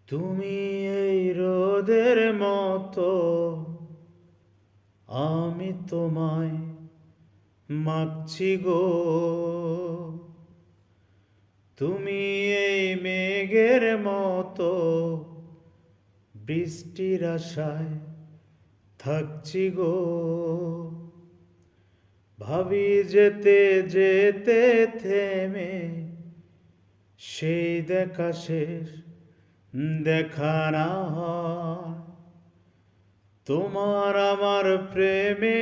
তুমি এই রোদের মতো, আমি তোমায় মাগছি গো। তুমি এই মেঘের মতো, বৃষ্টির আশায় থাকছি গো। ভাবি যেতে যেতে থেমে, সেই দেখা শেষ দেখা না হয়। তোমার আমার প্রেমে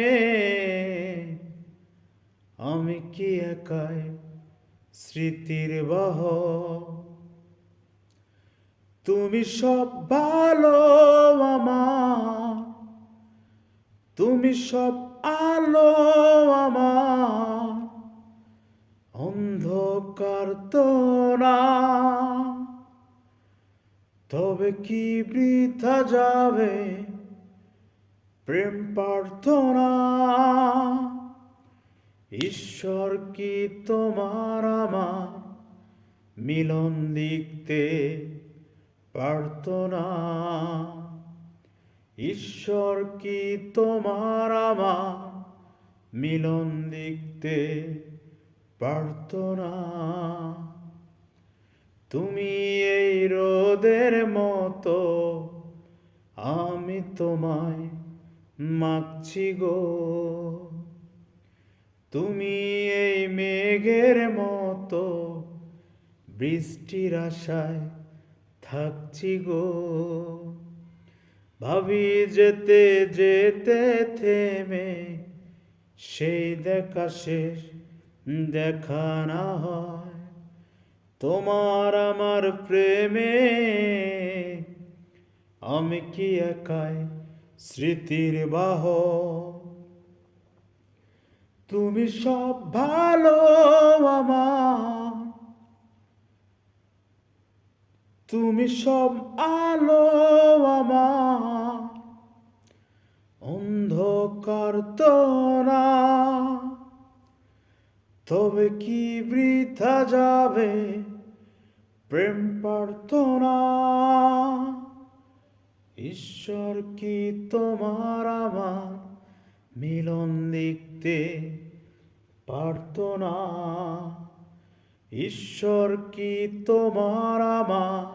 আমি কি একাই স্মৃতির বহ। তুমি সব ভালো আমার, তুমি সব আলো আমার, অন্ধকার তো না। তবে কি বৃথা যাবে প্রেম প্রার্থনা। ঈশ্বর কি তোমার আমার মিলন লিখতে পারতো না। ঈশ্বর কি তোমার আমার মিলন লিখতে পারতো না। তুমি এই রোদের মতো, আমি তোমায় মাগছি গো। তুমি এই মেঘের মতো, বৃষ্টির আশায় থাকছি গো। ভাবি যেতে যেতে থেমে, সেই দেখা শেষ দেখা না হয়। তোমার আমার প্রেমে আমি কি একাই স্মৃতির বাহ। তুমি সব ভালো আমার, তুমি সব আলো আমার, অন্ধকার তো না। তবে কি বৃথা যাবে প্রেম প্রার্থনা। ঈশ্বর কি তোমার আমার মিলন লিখতে পারতো না। ঈশ্বর কি তোমার আমার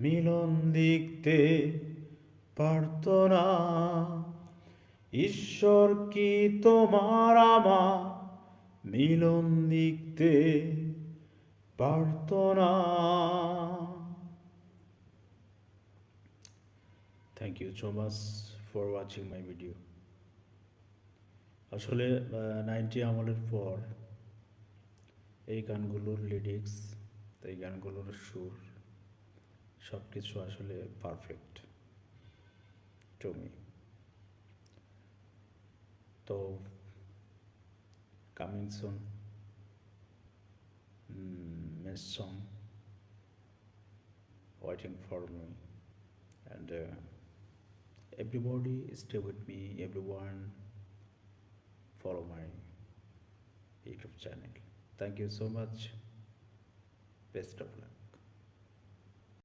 মিলন লিখতে পারতো না। ঈশ্বর কি তোমার আমার মিলন লিখতে পারতো না। Thank you so much for watching my video. আসলে 90 আমলের পর এই গানগুলোর লিরিক্স, এই গানগুলোর সুর সব কিছু আসলে পারফেক্ট টু মি। তো coming soon, next song waiting for me, and everybody stay with me, everyone follow my YouTube channel. Thank you so much. Best of luck.